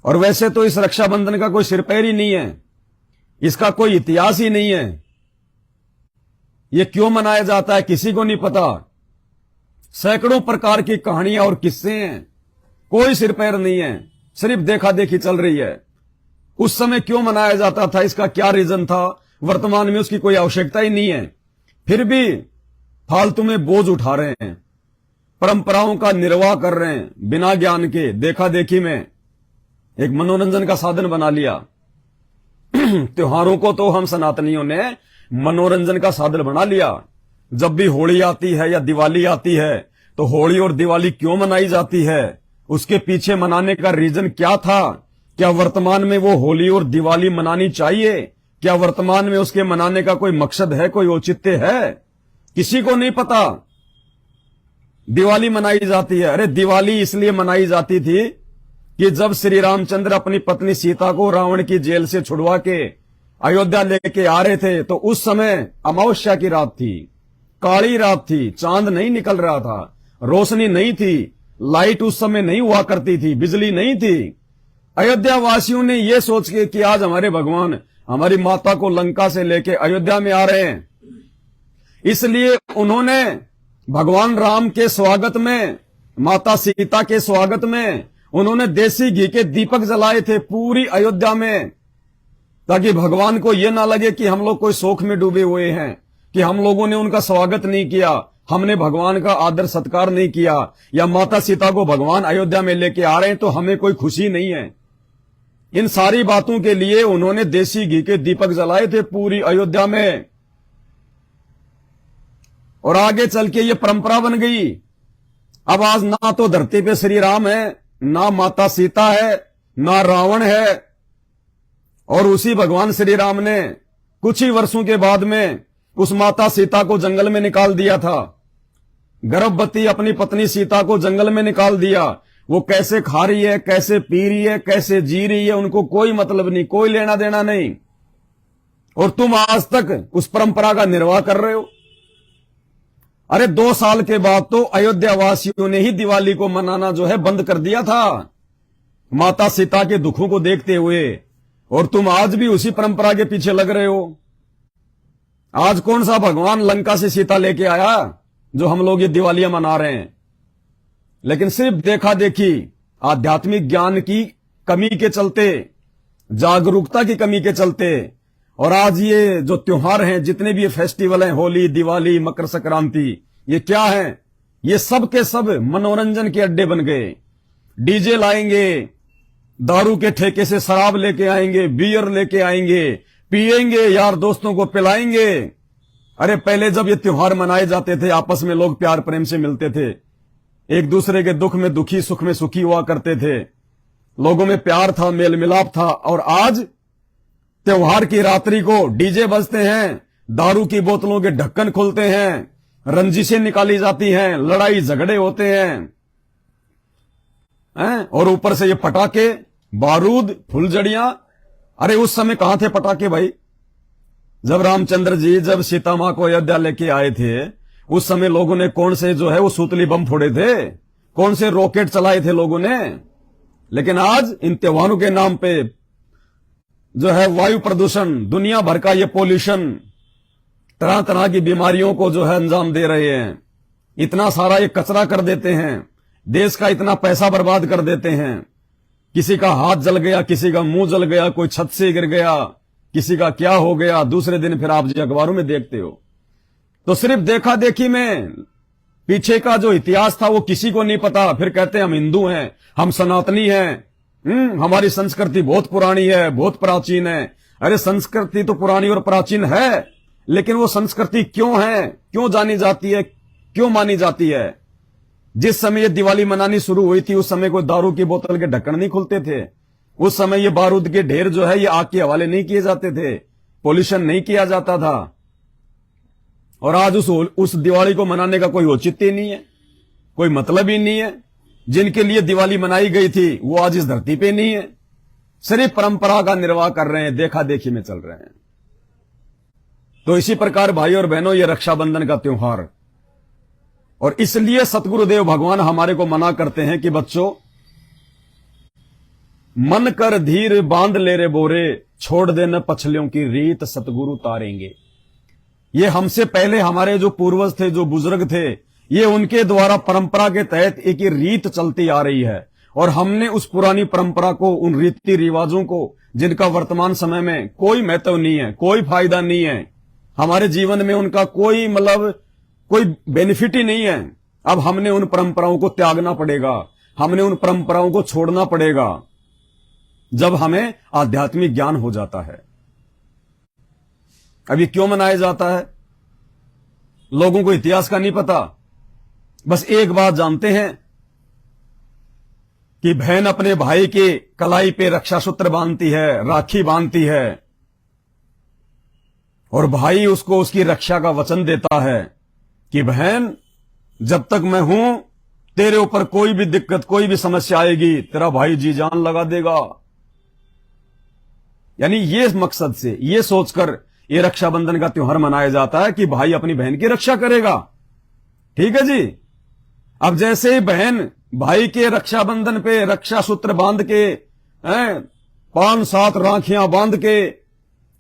और वैसे तो इस रक्षाबंधन का कोई सिर पैर ही नहीं है, इसका कोई इतिहास ही नहीं है। ये क्यों मनाया जाता है किसी को नहीं पता। सैकड़ों प्रकार की कहानियां और किस्से हैं, कोई सिर पैर नहीं है, सिर्फ देखा देखी चल रही है। उस समय क्यों मनाया जाता था, इसका क्या रीजन था, वर्तमान में उसकी कोई आवश्यकता ही नहीं है। फिर भी फालतू में बोझ उठा रहे हैं, परंपराओं का निर्वाह कर रहे हैं बिना ज्ञान के, देखा देखी में एक मनोरंजन का साधन बना लिया। त्योहारों को तो हम सनातनियों ने मनोरंजन का साधन बना लिया। जब भी होली आती है या दिवाली आती है तो होली और दिवाली क्यों मनाई जाती है, उसके पीछे मनाने का रीजन क्या था, क्या वर्तमान में वो होली और दिवाली मनानी चाहिए, क्या वर्तमान में उसके मनाने का कोई मकसद है, कोई औचित्य है, किसी को नहीं पता। दिवाली मनाई जाती है, अरे दिवाली इसलिए मनाई जाती थी कि जब श्री रामचंद्र अपनी पत्नी सीता को रावण की जेल से छुड़वा के अयोध्या लेके आ रहे थे तो उस समय अमावस्या की रात थी, काली रात थी, चांद नहीं निकल रहा था, रोशनी नहीं थी, लाइट उस समय नहीं हुआ करती थी, बिजली नहीं थी। अयोध्या वासियों ने यह सोच के कि आज हमारे भगवान हमारी माता को लंका से लेके अयोध्या में आ रहे हैं, इसलिए उन्होंने भगवान राम के स्वागत में, माता सीता के स्वागत में उन्होंने देसी घी के दीपक जलाए थे पूरी अयोध्या में, ताकि भगवान को यह ना लगे कि हम लोग कोई शोक में डूबे हुए हैं, कि हम लोगों ने उनका स्वागत नहीं किया, हमने भगवान का आदर सत्कार नहीं किया, या माता सीता को भगवान अयोध्या में लेके आ रहे हैं तो हमें कोई खुशी नहीं है। इन सारी बातों के लिए उन्होंने देसी घी के दीपक जलाए थे पूरी अयोध्या में, और आगे चल के ये परंपरा बन गई। अब आज ना तो धरती पे श्री राम है, ना माता सीता है, ना रावण है, और उसी भगवान श्री राम ने कुछ ही वर्षों के बाद में उस माता सीता को जंगल में निकाल दिया था, गर्भवती अपनी पत्नी सीता को जंगल में निकाल दिया। वो कैसे खा रही है, कैसे पी रही है, कैसे जी रही है, उनको कोई मतलब नहीं, कोई लेना देना नहीं, और तुम आज तक उस परंपरा का निर्वाह कर रहे हो। अरे 2 साल के बाद तो अयोध्या वासियों ने ही दिवाली को मनाना जो है बंद कर दिया था, माता सीता के दुखों को देखते हुए, और तुम आज भी उसी परंपरा के पीछे लग रहे हो। आज कौन सा भगवान लंका से सीता लेके आया जो हम लोग ये दिवालियां मना रहे हैं? लेकिन सिर्फ देखा देखी, आध्यात्मिक ज्ञान की कमी के चलते, जागरूकता की कमी के चलते, और आज ये जो त्योहार हैं, जितने भी ये फेस्टिवल हैं, होली, दिवाली, मकर संक्रांति, ये क्या है? ये सब के सब मनोरंजन के अड्डे बन गए। डीजे लाएंगे, दारू के ठेके से शराब लेके आएंगे, बियर लेके आएंगे, पिएंगे, यार दोस्तों को पिलाएंगे। अरे पहले जब ये त्योहार मनाए जाते थे, आपस में लोग प्यार प्रेम से मिलते थे, एक दूसरे के दुख में दुखी, सुख में सुखी हुआ करते थे, लोगों में प्यार था, मेल मिलाप था। और आज त्योहार की रात्रि को डीजे बजते हैं, दारू की बोतलों के ढक्कन खुलते हैं, रंजिशें निकाली जाती हैं, लड़ाई झगड़े होते हैं, और ऊपर से ये पटाखे, बारूद, फुलझड़ियां। अरे उस समय कहां थे पटाखे भाई? जब रामचंद्र जी, जब सीता मां को अयोध्या लेके आए थे, उस समय लोगों ने कौन से जो है वो सूतली बम फोड़े थे, कौन से रॉकेट चलाए थे लोगों ने? लेकिन आज इन त्योहारों के नाम पे जो है वायु प्रदूषण, दुनिया भर का ये पोल्यूशन, तरह तरह की बीमारियों को जो है अंजाम दे रहे हैं। इतना सारा ये कचरा कर देते हैं, देश का इतना पैसा बर्बाद कर देते हैं। किसी का हाथ जल गया, किसी का मुंह जल गया, कोई छत से गिर गया, किसी का क्या हो गया, दूसरे दिन फिर आप जी अखबारों में देखते हो। तो सिर्फ देखा देखी में पीछे का जो इतिहास था वो किसी को नहीं पता। फिर कहते हैं हम हिंदू हैं, हम सनातनी हैं, हमारी संस्कृति बहुत पुरानी है, बहुत प्राचीन है। अरे संस्कृति तो पुरानी और प्राचीन है, लेकिन वो संस्कृति क्यों है, क्यों जानी जाती है, क्यों मानी जाती है? जिस समय ये दिवाली मनानी शुरू हुई थी, उस समय कोई दारू की बोतल के ढक्कन नहीं खुलते थे, उस समय ये बारूद के ढेर जो है ये आग के हवाले नहीं किए जाते थे, पोल्यूशन नहीं किया जाता था। और आज उस दिवाली को मनाने का कोई औचित्य नहीं है, कोई मतलब ही नहीं है। जिनके लिए दिवाली मनाई गई थी वो आज इस धरती पे नहीं है, सिर्फ परंपरा का निर्वाह कर रहे हैं, देखा देखी में चल रहे हैं। तो इसी प्रकार भाई और बहनों, ये रक्षाबंधन का त्योहार, और इसलिए सतगुरुदेव भगवान हमारे को मना करते हैं कि बच्चों मन कर धीर बांध ले रे बोरे, छोड़ देना पछलियों की रीत सतगुरु तारेंगे। ये हमसे पहले हमारे जो पूर्वज थे, जो बुजुर्ग थे, ये उनके द्वारा परंपरा के तहत एक रीत चलती आ रही है और हमने उस पुरानी परंपरा को, उन रीति रिवाजों को, जिनका वर्तमान समय में कोई महत्व नहीं है, कोई फायदा नहीं है, हमारे जीवन में उनका कोई कोई बेनिफिट ही नहीं है, अब हमने उन परंपराओं को त्यागना पड़ेगा, हमने उन परंपराओं को छोड़ना पड़ेगा जब हमें आध्यात्मिक ज्ञान हो जाता है। अब ये क्यों मनाया जाता है? लोगों को इतिहास का नहीं पता, बस एक बात जानते हैं कि बहन अपने भाई के कलाई पे रक्षा सूत्र बांधती है, राखी बांधती है, और भाई उसको उसकी रक्षा का वचन देता है कि बहन जब तक मैं हूं, तेरे ऊपर कोई भी दिक्कत, कोई भी समस्या आएगी, तेरा भाई जी जान लगा देगा। यानी ये मकसद से, ये सोचकर ये रक्षाबंधन का त्योहार मनाया जाता है कि भाई अपनी बहन की रक्षा करेगा। ठीक है जी। अब जैसे ही बहन भाई के रक्षाबंधन पे रक्षा सूत्र बांध के 5-7 राखियां बांध के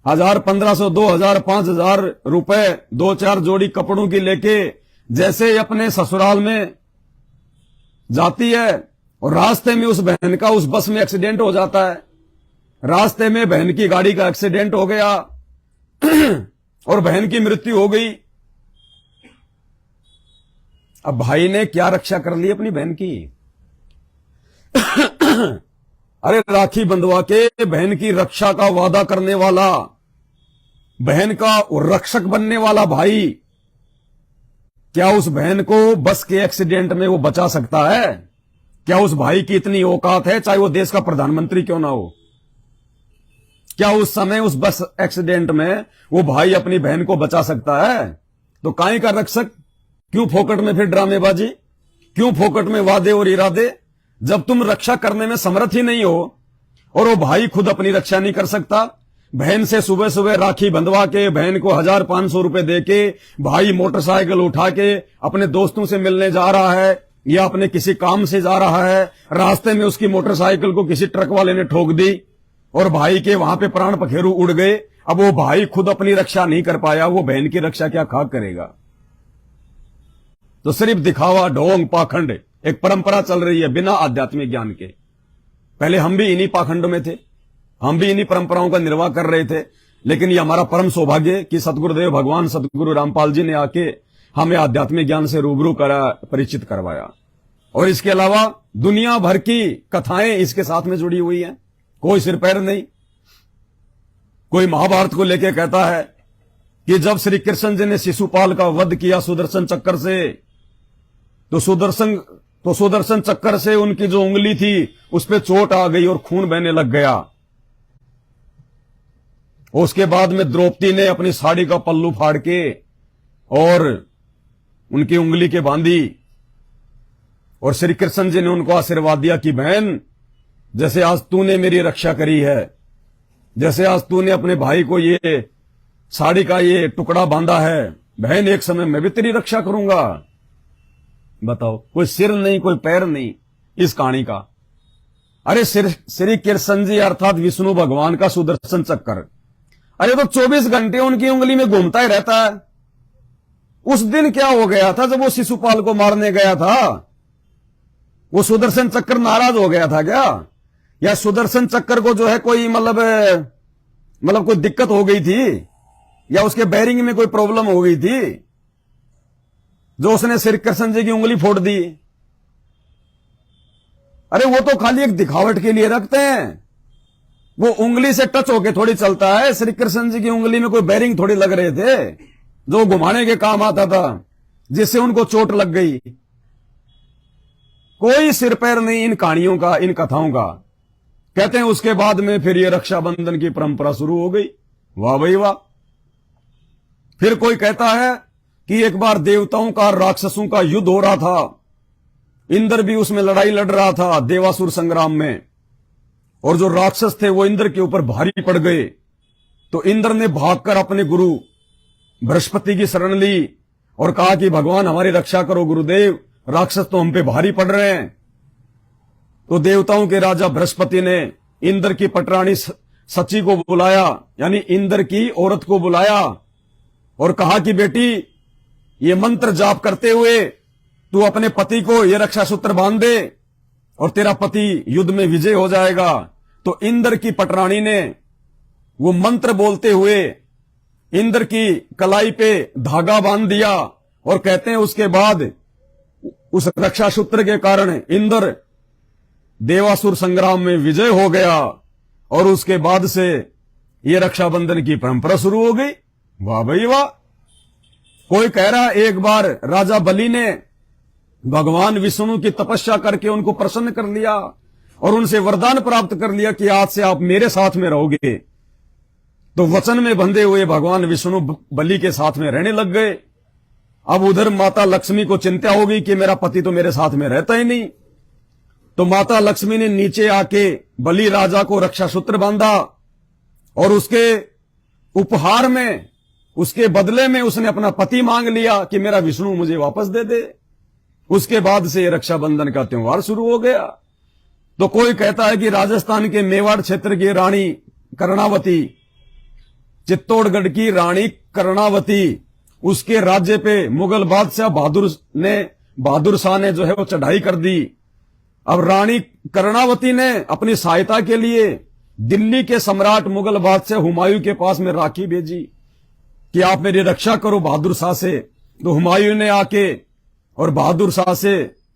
1000, 1500, 2000, 5000 रुपए, 2-4 जोड़ी कपड़ों की लेके जैसे अपने ससुराल में जाती है और रास्ते में उस बहन का उस बस में एक्सीडेंट हो जाता है, रास्ते में बहन की गाड़ी का एक्सीडेंट हो गया और बहन की मृत्यु हो गई। अब भाई ने क्या रक्षा कर ली अपनी बहन की? अरे राखी बंधवा के बहन की रक्षा का वादा करने वाला, बहन का रक्षक बनने वाला भाई, क्या उस बहन को बस के एक्सीडेंट में वो बचा सकता है? क्या उस भाई की इतनी औकात है, चाहे वो देश का प्रधानमंत्री क्यों ना हो? क्या उस समय उस बस एक्सीडेंट में वो भाई अपनी बहन को बचा सकता है? तो काहे का रक्षक? क्यों फोकट में फिर ड्रामेबाजी, क्यों फोकट में वादे और इरादे, जब तुम रक्षा करने में समर्थ ही नहीं हो और वो भाई खुद अपनी रक्षा नहीं कर सकता? बहन से सुबह सुबह राखी बंधवा के, बहन को 1000-500 रुपए देके भाई मोटरसाइकिल उठा के अपने दोस्तों से मिलने जा रहा है या अपने किसी काम से जा रहा है, रास्ते में उसकी मोटरसाइकिल को किसी ट्रक वाले ने ठोक दी और भाई के वहां पे प्राण पखेरु उड़ गए। अब वो भाई खुद अपनी रक्षा नहीं कर पाया, वो बहन की रक्षा क्या खाक करेगा? तो सिर्फ दिखावा, ढोंग, पाखंड, एक परंपरा चल रही है बिना आध्यात्मिक ज्ञान के। पहले हम भी इन्हीं पाखंडों में थे, हम भी इन्हीं परंपराओं का निर्वाह कर रहे थे, लेकिन ये हमारा परम सौभाग्य कि सतगुरुदेव भगवान सतगुरु रामपाल जी ने आके हमें आध्यात्मिक ज्ञान से रूबरू करा, परिचित करवाया। और इसके अलावा दुनिया भर की कथाएं इसके साथ में जुड़ी हुई हैं, कोई सिर पैर नहीं। कोई महाभारत को लेकर कहता है कि जब श्री कृष्ण जी ने शिशुपाल का वध किया सुदर्शन चक्कर से, तो सुदर्शन चक्कर से उनकी जो उंगली थी उस पे चोट आ गई और खून बहने लग गया। उसके बाद में द्रौपदी ने अपनी साड़ी का पल्लू फाड़ के और उनकी उंगली के बांधी और श्री कृष्ण जी ने उनको आशीर्वाद दिया कि बहन, जैसे आज तूने मेरी रक्षा करी है, जैसे आज तूने अपने भाई को ये साड़ी का ये टुकड़ा बांधा है, बहन एक समय मैं भी तेरी रक्षा करूंगा। बताओ, कोई सिर नहीं, कोई पैर नहीं इस कहानी का। अरे श्री कृष्ण जी अर्थात विष्णु भगवान का सुदर्शन चक्कर, अरे तो 24 घंटे उनकी उंगली में घूमता ही रहता है। उस दिन क्या हो गया था जब वो शिशुपाल को मारने गया था? वो सुदर्शन चक्कर नाराज हो गया था क्या? या सुदर्शन चक्कर को जो है कोई मतलब कोई दिक्कत हो गई थी, या उसके बैरिंग में कोई प्रॉब्लम हो गई थी जो उसने श्री कृष्ण जी की उंगली फोड़ दी? अरे वो तो खाली एक दिखावट के लिए रखते हैं, वो उंगली से टच होके थोड़ी चलता है। श्री कृष्ण जी की उंगली में कोई बैरिंग थोड़ी लग रहे थे जो घुमाने के काम आता था, जिससे उनको चोट लग गई। कोई सिर पैर नहीं इन कहानियों का, इन कथाओं का। कहते हैं उसके बाद में फिर ये रक्षाबंधन की परंपरा शुरू हो गई। वाह भाई वाह। फिर कोई कहता है कि एक बार देवताओं का राक्षसों का युद्ध हो रहा था, इंद्र भी उसमें लड़ाई लड़ रहा था देवासुर संग्राम में, और जो राक्षस थे वो इंद्र के ऊपर भारी पड़ गए। तो इंद्र ने भागकर अपने गुरु बृहस्पति की शरण ली और कहा कि भगवान हमारी रक्षा करो गुरुदेव, राक्षस तो हम पे भारी पड़ रहे हैं। तो देवताओं के राजा बृहस्पति ने इंद्र की पटरानी सची को बुलाया, यानी इंद्र की औरत को बुलाया और कहा कि बेटी, ये मंत्र जाप करते हुए तू अपने पति को ये रक्षा सूत्र बांध दे और तेरा पति युद्ध में विजय हो जाएगा। तो इंद्र की पटरानी ने वो मंत्र बोलते हुए इंद्र की कलाई पे धागा बांध दिया और कहते हैं उसके बाद उस रक्षा सूत्र के कारण इंद्र देवासुर संग्राम में विजय हो गया और उसके बाद से ये रक्षाबंधन की परंपरा शुरू हो गई। वाह भाई वाह। कोई कह रहा एक बार राजा बलि ने भगवान विष्णु की तपस्या करके उनको प्रसन्न कर लिया और उनसे वरदान प्राप्त कर लिया कि आज से आप मेरे साथ में रहोगे। तो वचन में बंधे हुए भगवान विष्णु बलि के साथ में रहने लग गए। अब उधर माता लक्ष्मी को चिंता हो गई कि मेरा पति तो मेरे साथ में रहता ही नहीं। तो माता लक्ष्मी ने नीचे आके बलि राजा को रक्षा सूत्र बांधा और उसके उपहार में, उसके बदले में उसने अपना पति मांग लिया कि मेरा विष्णु मुझे वापस दे दे। उसके बाद से रक्षाबंधन का त्योहार शुरू हो गया। तो कोई कहता है कि राजस्थान के मेवाड़ क्षेत्र की रानी कर्णावती, चित्तौड़गढ़ की रानी कर्णावती, उसके राज्य पे मुगल बादशाह बहादुर शाह ने जो है वो चढ़ाई कर दी। अब रानी कर्णावती ने अपनी सहायता के लिए दिल्ली के सम्राट मुगल बादशाह हुमायूं के पास में राखी भेजी कि आप मेरी रक्षा करो बहादुर शाह से। तो हुमायूं ने आके और बहादुर शाह से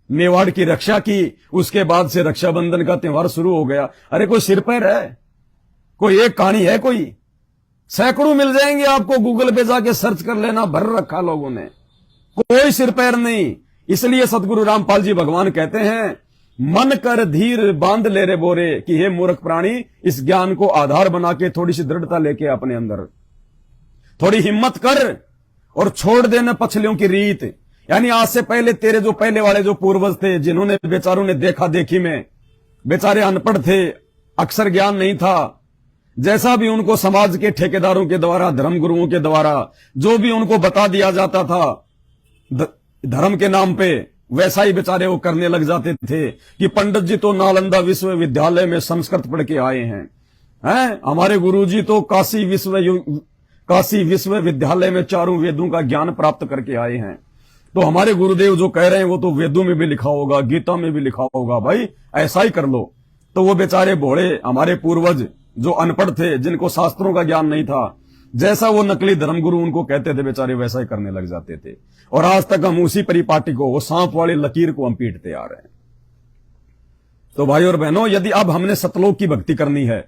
मेवाड़ की रक्षा की। उसके बाद से रक्षाबंधन का त्योहार शुरू हो गया। अरे कोई सिर पैर है? कोई एक कहानी है? कोई सैकड़ों मिल जाएंगे आपको, गूगल पे जाके सर्च कर लेना, भर रखा लोगों ने। कोई सिर पैर नहीं। इसलिए सतगुरु रामपाल जी भगवान कहते हैं, मन कर धीर बांध ले रे बोरे, कि हे मूर्ख प्राणी, इस ज्ञान को आधार बना के थोड़ी सी दृढ़ता लेके अपने अंदर थोड़ी हिम्मत कर और छोड़ देना पछलियों की रीत। यानी आज से पहले तेरे जो पहले वाले जो पूर्वज थे, जिन्होंने बेचारों ने देखा देखी में, बेचारे अनपढ़ थे, अक्षर ज्ञान नहीं था, जैसा भी उनको समाज के ठेकेदारों के द्वारा, धर्म गुरुओं के द्वारा जो भी उनको बता दिया जाता था धर्म के नाम पे, वैसा ही बेचारे वो करने लग जाते थे कि पंडित जी तो नालंदा विश्वविद्यालय में संस्कृत पढ़ के आए हैं, हमारे गुरुजी तो काशी विश्वविद्यालय में चारों वेदों का ज्ञान प्राप्त करके आए हैं। तो हमारे गुरुदेव जो कह रहे हैं वो तो वेदों में भी लिखा होगा, गीता में भी लिखा होगा, भाई ऐसा ही कर लो। तो वो बेचारे भोड़े हमारे पूर्वज जो अनपढ़ थे, जिनको शास्त्रों का ज्ञान नहीं था, जैसा वो नकली धर्मगुरु उनको कहते थे, बेचारे वैसा ही करने लग जाते थे। और आज तक हम उसी परिपाटी को, वो सांप वाली लकीर को हम पीटते आ रहे हैं। तो भाई और बहनों, यदि अब हमने सतलोक की भक्ति करनी है,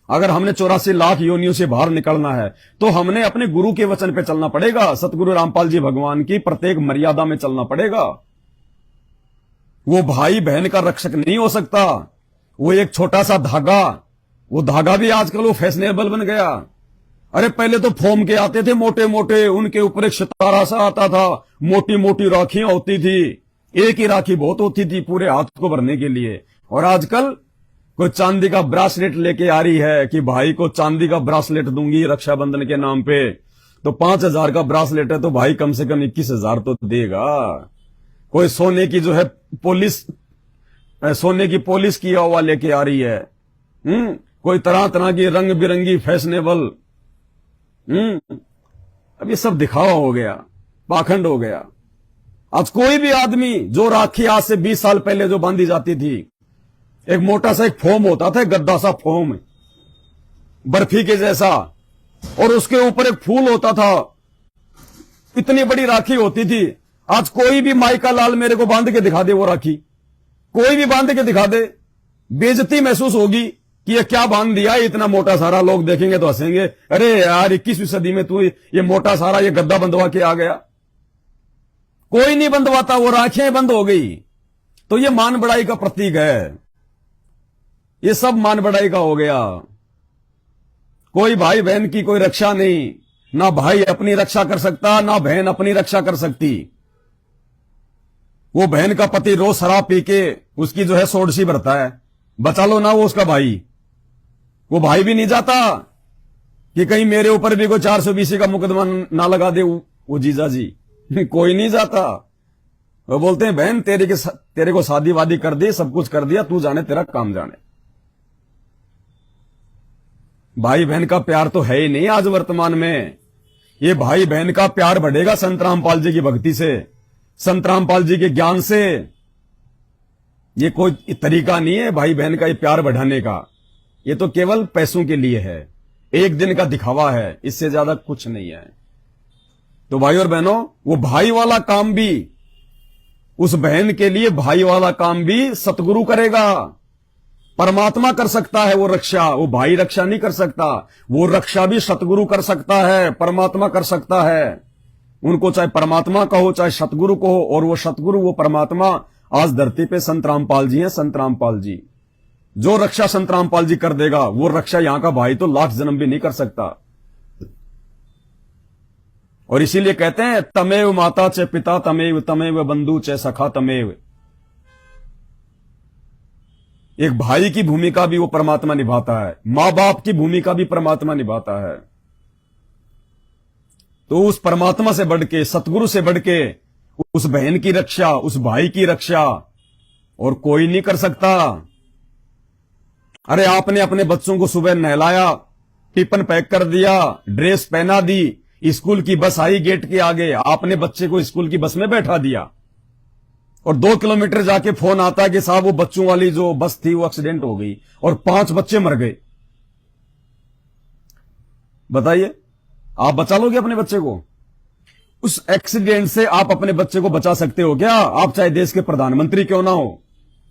अगर हमने 84 लाख योनियों से बाहर निकलना है, तो हमने अपने गुरु के वचन पे चलना पड़ेगा। सतगुरु रामपाल जी भगवान की प्रत्येक मर्यादा में चलना पड़ेगा। वो भाई बहन का रक्षक नहीं हो सकता। वो एक छोटा सा धागा, वो धागा भी आजकल वो फैशनेबल बन गया। अरे पहले तो फोम के आते थे मोटे मोटे, उनके ऊपर एक सितारा सा आता था, मोटी मोटी राखियां होती थी, एक ही राखी बहुत होती थी पूरे हाथ को भरने के लिए। और आजकल कोई चांदी का ब्रासलेट लेके आ रही है कि भाई को चांदी का ब्रासलेट दूंगी रक्षाबंधन के नाम पे। तो 5,000 का ब्रासलेट है तो भाई कम से कम 21,000 तो देगा। कोई सोने की जो है सोने की पॉलिश किया हुआ लेके आ रही है। कोई तरह तरह की रंग बिरंगी फैशनेबल। अब ये सब दिखावा हो गया, पाखंड हो गया। आज कोई भी आदमी जो राखी आज से 20 साल पहले जो बांधी जाती थी, एक मोटा सा एक फोम होता था, गद्दा सा फोम बर्फी के जैसा, और उसके ऊपर एक फूल होता था, इतनी बड़ी राखी होती थी। आज कोई भी माई का लाल मेरे को बांध के दिखा दे, वो राखी कोई भी बांध के दिखा दे, बेइज्जती महसूस होगी कि ये क्या बांध दिया, इतना मोटा सारा। लोग देखेंगे तो हंसेंगे, अरे यार 21वीं सदी में तू ये मोटा सारा ये गद्दा बंधवा के आ गया। कोई नहीं बंधवाता, वो राखियां बंद हो गई। तो ये मान बढ़ाई का प्रतीक है, ये सब मान बढ़ाई का हो गया। कोई भाई बहन की कोई रक्षा नहीं, ना भाई अपनी रक्षा कर सकता, ना बहन अपनी रक्षा कर सकती। वो बहन का पति रोज शराब पी के उसकी जो है सोडसी भरता है, बचा लो ना वो उसका भाई। वो भाई भी नहीं जाता कि कहीं मेरे ऊपर भी कोई 420 का मुकदमा ना लगा दे वो जीजा जी। कोई नहीं जाता। वो बोलते हैं बहन तेरे को शादी वादी कर दी, सब कुछ कर दिया, तू जाने तेरा काम जाने। भाई बहन का प्यार तो है ही नहीं आज वर्तमान में। ये भाई बहन का प्यार बढ़ेगा संत रामपाल जी की भक्ति से, संत रामपाल जी के ज्ञान से। ये कोई तरीका नहीं है भाई बहन का ये प्यार बढ़ाने का। ये तो केवल पैसों के लिए है, एक दिन का दिखावा है, इससे ज्यादा कुछ नहीं है। तो भाई और बहनों, वो भाई वाला काम भी, उस बहन के लिए भाई वाला काम भी सतगुरु करेगा। परमात्मा कर सकता है वो रक्षा, वो भाई रक्षा नहीं कर सकता। वो रक्षा भी सतगुरु कर सकता है, परमात्मा कर सकता है। उनको चाहे परमात्मा कहो चाहे सतगुरु कहो, और वो सतगुरु वो परमात्मा आज धरती पे संत रामपाल जी हैं। संत रामपाल जी जो रक्षा संत रामपाल जी कर देगा, वो रक्षा यहां का भाई तो लाख जन्म भी नहीं कर सकता। और इसीलिए कहते हैं तमेव माता चे पिता तमेव, तमेव बंधु चे सखा तमेव। एक भाई की भूमिका भी वो परमात्मा निभाता है, मां बाप की भूमिका भी परमात्मा निभाता है। तो उस परमात्मा से बढ़ के, सतगुरु से बढ़ के उस बहन की रक्षा, उस भाई की रक्षा और कोई नहीं कर सकता। अरे आपने अपने बच्चों को सुबह नहलाया, टिफिन पैक कर दिया, ड्रेस पहना दी, स्कूल की बस आई गेट के आगे, आपने बच्चे को स्कूल की बस में बैठा दिया और 2 किलोमीटर जाके फोन आता है कि साहब वो बच्चों वाली जो बस थी वो एक्सीडेंट हो गई और 5 बच्चे मर गए। बताइए, आप बचा लोगे अपने बच्चे को? उस एक्सीडेंट से आप अपने बच्चे को बचा सकते हो क्या? आप चाहे देश के प्रधानमंत्री क्यों ना हो,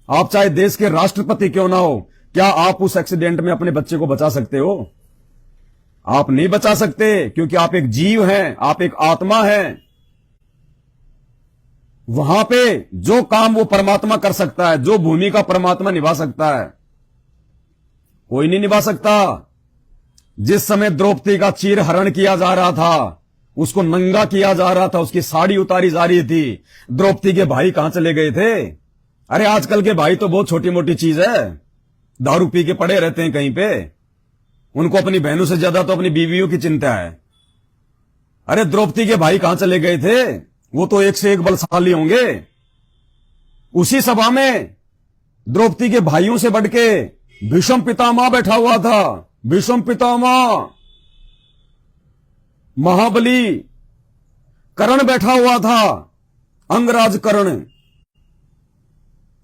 आप चाहे देश के राष्ट्रपति क्यों ना हो, क्या आप उस एक्सीडेंट में अपने बच्चे को बचा सकते हो? आप नहीं बचा सकते, क्योंकि आप एक जीव हैं, आप एक आत्मा हैं। वहां पे जो काम वो परमात्मा कर सकता है, जो भूमिका परमात्मा निभा सकता है, कोई नहीं निभा सकता। जिस समय द्रौपदी का चीर हरण किया जा रहा था, उसको नंगा किया जा रहा था, उसकी साड़ी उतारी जा रही थी, द्रौपदी के भाई कहां चले गए थे? अरे आजकल के भाई तो बहुत छोटी मोटी चीज है, दारू पी के पड़े रहते हैं कहीं पे। उनको अपनी बहनों से ज्यादा तो अपनी बीवियों की चिंता है। अरे द्रौपदी के भाई कहां चले गए थे? वो तो एक से एक बलशाली होंगे। उसी सभा में द्रौपदी के भाइयों से बढ़ के भीष्म पितामह बैठा हुआ था। भीष्म पितामह, महाबली कर्ण बैठा हुआ था, अंगराज कर्ण।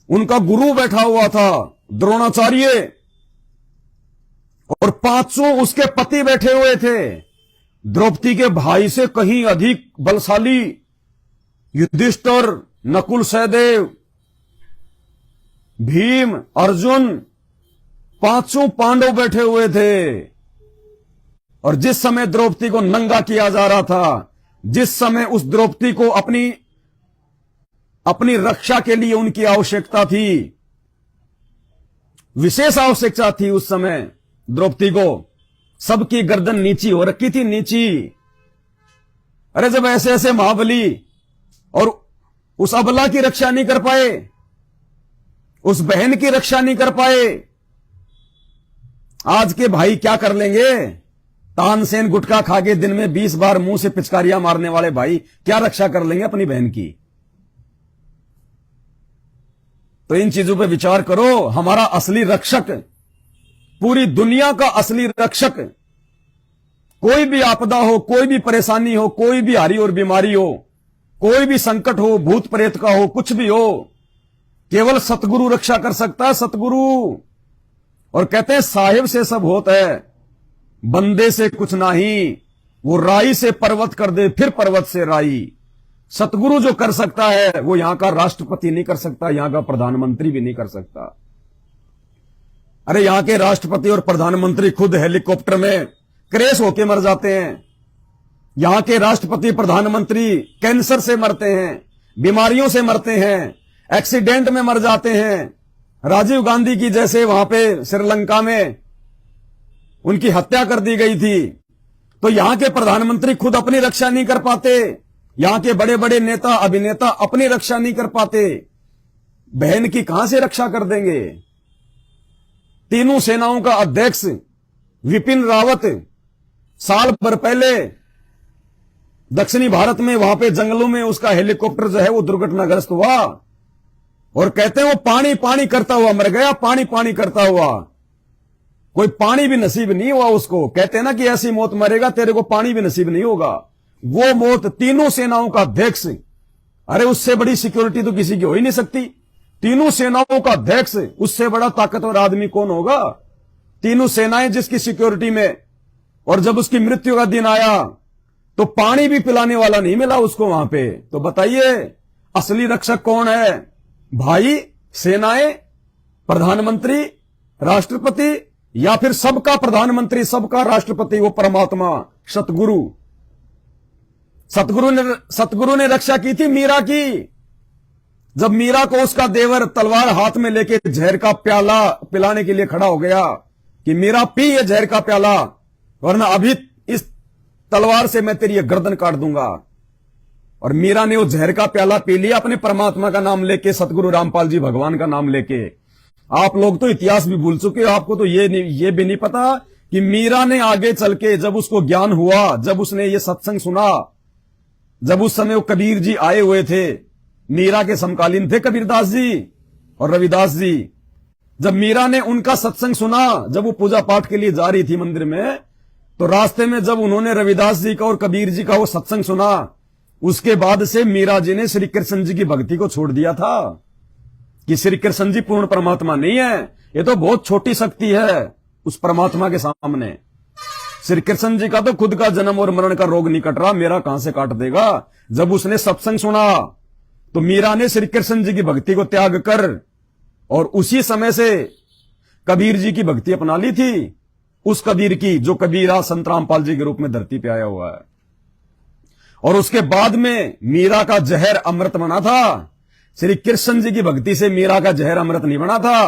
उनका गुरु बैठा हुआ था द्रोणाचार्य, और 500 उसके पति बैठे हुए थे। द्रौपदी के भाई से कहीं अधिक बलशाली युधिष्ठिर, नकुल, सहदेव, भीम, अर्जुन, 500 पांडव बैठे हुए थे। और जिस समय द्रौपदी को नंगा किया जा रहा था, जिस समय उस द्रौपदी को अपनी रक्षा के लिए उनकी आवश्यकता थी, विशेष आवश्यकता थी उस समय द्रौपदी को, सबकी गर्दन नीची हो रखी थी, नीची। अरे जब ऐसे ऐसे महाबली और उस अबला की रक्षा नहीं कर पाए, उस बहन की रक्षा नहीं कर पाए, आज के भाई क्या कर लेंगे? तानसेन गुटखा खा के दिन में 20 बार मुंह से पिचकारियां मारने वाले भाई क्या रक्षा कर लेंगे अपनी बहन की? तो इन चीजों पे विचार करो। हमारा असली रक्षक, पूरी दुनिया का असली रक्षक, कोई भी आपदा हो, कोई भी परेशानी हो, कोई भी हारी और बीमारी हो, कोई भी संकट हो, भूत प्रेत का हो, कुछ भी हो, केवल सतगुरु रक्षा कर सकता है, सतगुरु। और कहते हैं साहिब से सब होता है, बंदे से कुछ नहीं। वो राई से पर्वत कर दे, फिर पर्वत से राई। सतगुरु जो कर सकता है वो यहां का राष्ट्रपति नहीं कर सकता, यहां का प्रधानमंत्री भी नहीं कर सकता। अरे यहां के राष्ट्रपति और प्रधानमंत्री खुद हेलीकॉप्टर में क्रैश होके मर जाते हैं। यहां के राष्ट्रपति प्रधानमंत्री कैंसर से मरते हैं, बीमारियों से मरते हैं, एक्सीडेंट में मर जाते हैं। राजीव गांधी की जैसे वहां पे श्रीलंका में उनकी हत्या कर दी गई थी। तो यहां के प्रधानमंत्री खुद अपनी रक्षा नहीं कर पाते, यहां के बड़े बड़े नेता अभिनेता अपनी रक्षा नहीं कर पाते, बहन की कहां से रक्षा कर देंगे? तीनों सेनाओं का अध्यक्ष विपिन रावत साल भर पहले दक्षिणी भारत में वहां पे जंगलों में उसका हेलीकॉप्टर जो है वो दुर्घटनाग्रस्त हुआ, और कहते हैं वो पानी पानी करता हुआ मर गया, पानी पानी करता हुआ। कोई पानी भी नसीब नहीं हुआ उसको। कहते हैं ना कि ऐसी मौत मरेगा तेरे को पानी भी नसीब नहीं होगा। वो मौत तीनों सेनाओं का अध्यक्ष, अरे उससे बड़ी सिक्योरिटी तो किसी की हो ही नहीं सकती। तीनों सेनाओं का अध्यक्ष, उससे बड़ा ताकतवर आदमी कौन होगा? तीनों सेनाएं जिसकी सिक्योरिटी में, और जब उसकी मृत्यु का दिन आया तो पानी भी पिलाने वाला नहीं मिला उसको वहां पे। तो बताइए असली रक्षक कौन है? भाई, सेनाएं, प्रधानमंत्री, राष्ट्रपति, या फिर सबका प्रधानमंत्री सबका राष्ट्रपति वो परमात्मा सतगुरु? सतगुरु ने रक्षा की थी मीरा की। जब मीरा को उसका देवर तलवार हाथ में लेके जहर का प्याला पिलाने के लिए खड़ा हो गया कि मीरा पी ये जहर का प्याला, वरना अभी इस तलवार से मैं तेरी गर्दन काट दूंगा। और मीरा ने वो जहर का प्याला पी लिया अपने परमात्मा का नाम लेके, सतगुरु रामपाल जी भगवान का नाम लेके। आप लोग तो इतिहास भी भूल चुके हो, आपको तो ये भी नहीं पता कि मीरा ने आगे चल के जब उसको ज्ञान हुआ, जब उसने ये सत्संग सुना, जब उस समय वो कबीर जी आए हुए थे, मीरा के समकालीन थे कबीरदास जी और रविदास जी। जब मीरा ने उनका सत्संग सुना, जब वो पूजा पाठ के लिए जा रही थी मंदिर में, तो रास्ते में जब उन्होंने रविदास जी का और कबीर जी का वो सत्संग सुना, उसके बाद से मीरा जी ने श्री कृष्ण जी की भक्ति को छोड़ दिया था कि श्री कृष्ण जी पूर्ण परमात्मा नहीं है, ये तो बहुत छोटी शक्ति है उस परमात्मा के सामने। श्री कृष्ण जी का तो खुद का जन्म और मरण का रोग नहीं कट रहा, मेरा कहां से काट देगा? जब उसने सत्संग सुना तो मीरा ने श्री कृष्ण जी की भक्ति को त्याग कर और उसी समय से कबीर जी की भक्ति अपना ली थी, उस कबीर की जो कबीरा संत रामपाल जी के रूप में धरती पे आया हुआ है। और उसके बाद में मीरा का जहर अमृत बना था। श्री कृष्ण जी की भक्ति से मीरा का जहर अमृत नहीं बना था।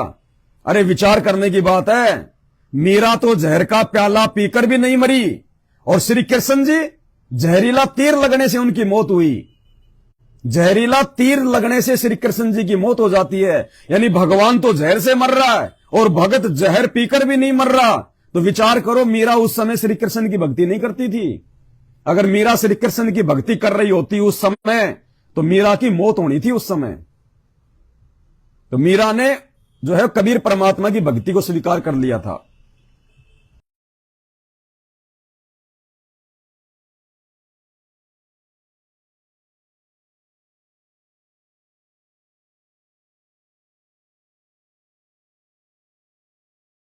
अरे विचार करने की बात है, मीरा तो जहर का प्याला पीकर भी नहीं मरी, और श्री कृष्ण जी जहरीला तीर लगने से उनकी मौत हुई। जहरीला तीर लगने से श्री कृष्ण जी की मौत हो जाती है, यानी भगवान तो जहर से मर रहा है और भगत जहर पीकर भी नहीं मर रहा। तो विचार करो, मीरा उस समय श्री कृष्ण की भक्ति नहीं करती थी। अगर मीरा श्री कृष्ण की भक्ति कर रही होती उस समय, तो मीरा की मौत होनी थी उस समय। तो मीरा ने जो है कबीर परमात्मा की भक्ति को स्वीकार कर लिया था।